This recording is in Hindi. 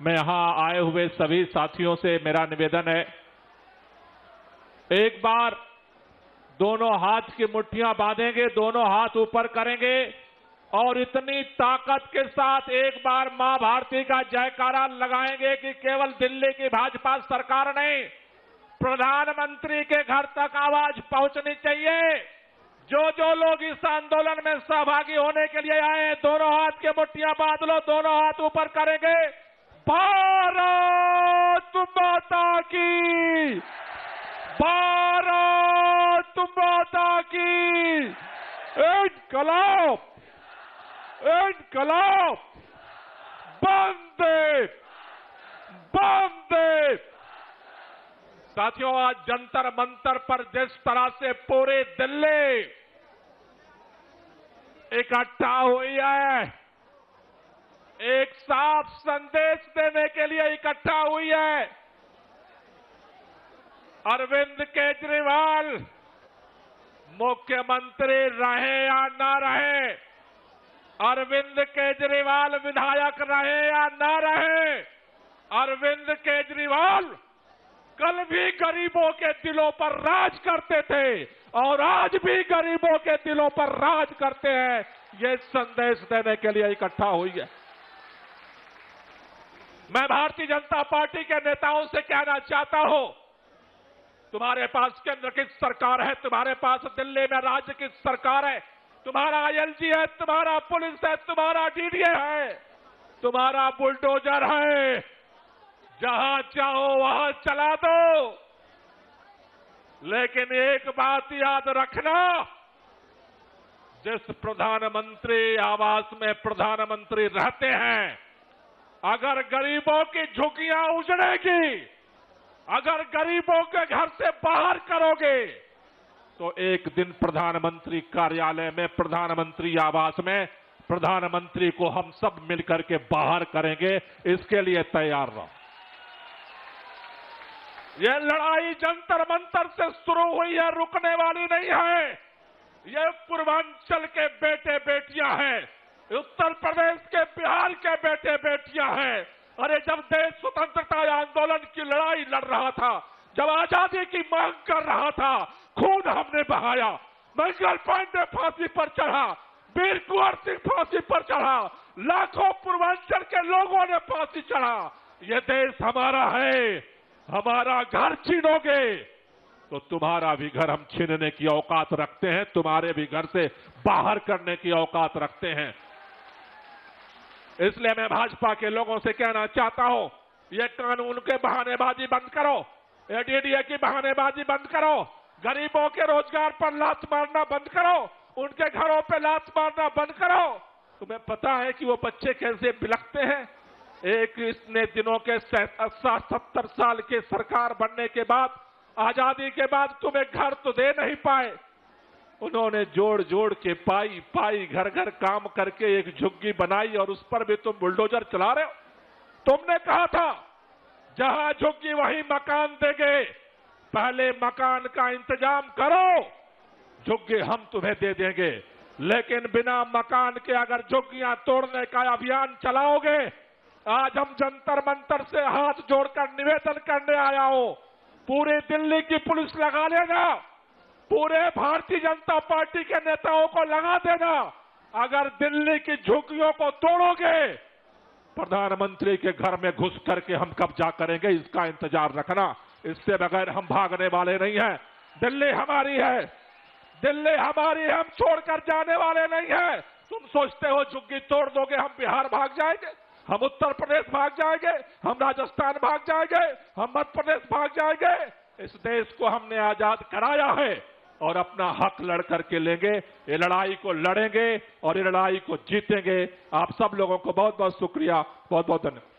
मैं यहां आए हुए सभी साथियों से मेरा निवेदन है, एक बार दोनों हाथ की मुट्ठियां बांधेंगे, दोनों हाथ ऊपर करेंगे और इतनी ताकत के साथ एक बार मां भारती का जयकारा लगाएंगे कि केवल दिल्ली की भाजपा सरकार नहीं, प्रधानमंत्री के घर तक आवाज पहुंचनी चाहिए। जो लोग इस आंदोलन में सहभागी होने के लिए आए, दोनों हाथ की मुट्ठियां बांध लो, दोनों हाथ ऊपर करेंगे। भारत माता की, भारत माता की। इनकलाब, इनकलाब, वंदे, वंदे। साथियों, आज जंतर मंतर पर जिस तरह से पूरी दिल्ली इकट्ठा हुई है, एक साफ संदेश देने के लिए इकट्ठा हुई है। अरविंद केजरीवाल मुख्यमंत्री रहे या ना रहे, अरविंद केजरीवाल विधायक रहे या ना रहे, अरविंद केजरीवाल कल भी गरीबों के दिलों पर राज करते थे और आज भी गरीबों के दिलों पर राज करते हैं। ये संदेश देने के लिए इकट्ठा हुई है। मैं भारतीय जनता पार्टी के नेताओं से कहना चाहता हूं, तुम्हारे पास केंद्र की सरकार है, तुम्हारे पास दिल्ली में राज्य की सरकार है, तुम्हारा आईएलजी है, तुम्हारा पुलिस है, तुम्हारा डीडीए है, तुम्हारा बुलडोजर है, जहां चाहो वहां चला दो। लेकिन एक बात याद रखना, जिस प्रधानमंत्री आवास में प्रधानमंत्री रहते हैं, अगर गरीबों की झुग्गियां उजड़ेगी, अगर गरीबों के घर से बाहर करोगे, तो एक दिन प्रधानमंत्री कार्यालय में, प्रधानमंत्री आवास में प्रधानमंत्री को हम सब मिलकर के बाहर करेंगे। इसके लिए तैयार रहो। यह लड़ाई जंतर मंतर से शुरू हुई है, रुकने वाली नहीं है। ये पूर्वांचल के बेटे बेटियां हैं, उत्तर प्रदेश के, बिहार के बेटे बेटियां हैं। अरे जब देश स्वतंत्रता आंदोलन की लड़ाई लड़ रहा था, जब आजादी की मांग कर रहा था, खून हमने बहाया, मंगल पांडे फांसी पर चढ़ा, वीर कुंवर सिंह फांसी पर चढ़ा, लाखों पूर्वांचल के लोगों ने फांसी चढ़ा। यह देश हमारा है, हमारा घर छीनोगे तो तुम्हारा भी घर हम छीनने की औकात रखते हैं, तुम्हारे भी घर से बाहर करने की औकात रखते हैं। इसलिए मैं भाजपा के लोगों से कहना चाहता हूं, ये कानून के बहानेबाजी बंद करो, ये डीडीए की बहानेबाजी बंद करो, गरीबों के रोजगार पर लात मारना बंद करो, उनके घरों पे लात मारना बंद करो। तुम्हें पता है कि वो बच्चे कैसे बिलखते हैं? एक इतने दिनों के 70 साल के सरकार बनने के बाद, आजादी के बाद तुम्हें घर तो दे नहीं पाए। उन्होंने जोड़ जोड़ के पाई पाई घर घर काम करके एक झुग्गी बनाई और उस पर भी तुम बुलडोजर चला रहे हो। तुमने कहा था जहां झुग्गी वहीं मकान देंगे, पहले मकान का इंतजाम करो, झुग्गी हम तुम्हें दे देंगे। लेकिन बिना मकान के अगर झुग्गियां तोड़ने का अभियान चलाओगे, आज हम जंतर मंतर से हाथ जोड़कर निवेदन करने आया हूं, पूरी दिल्ली की पुलिस लगा लेना, पूरे भारतीय जनता पार्टी के नेताओं को लगा देना। अगर दिल्ली की झुग्गियों को तोड़ोगे, प्रधानमंत्री के घर में घुस करके हम कब्जा करेंगे, इसका इंतजार रखना। इससे बगैर हम भागने वाले नहीं हैं। दिल्ली हमारी है, दिल्ली हमारी है, हम छोड़कर जाने वाले नहीं हैं। तुम सोचते हो झुग्गी तोड़ दोगे हम बिहार भाग जाएंगे, हम उत्तर प्रदेश भाग जाएंगे, हम राजस्थान भाग जाएंगे, हम मध्य प्रदेश भाग जाएंगे? इस देश को हमने आजाद कराया है और अपना हक लड़ करके लेंगे। ये लड़ाई को लड़ेंगे और ये लड़ाई को जीतेंगे। आप सब लोगों को बहुत बहुत शुक्रिया, बहुत बहुत धन्यवाद।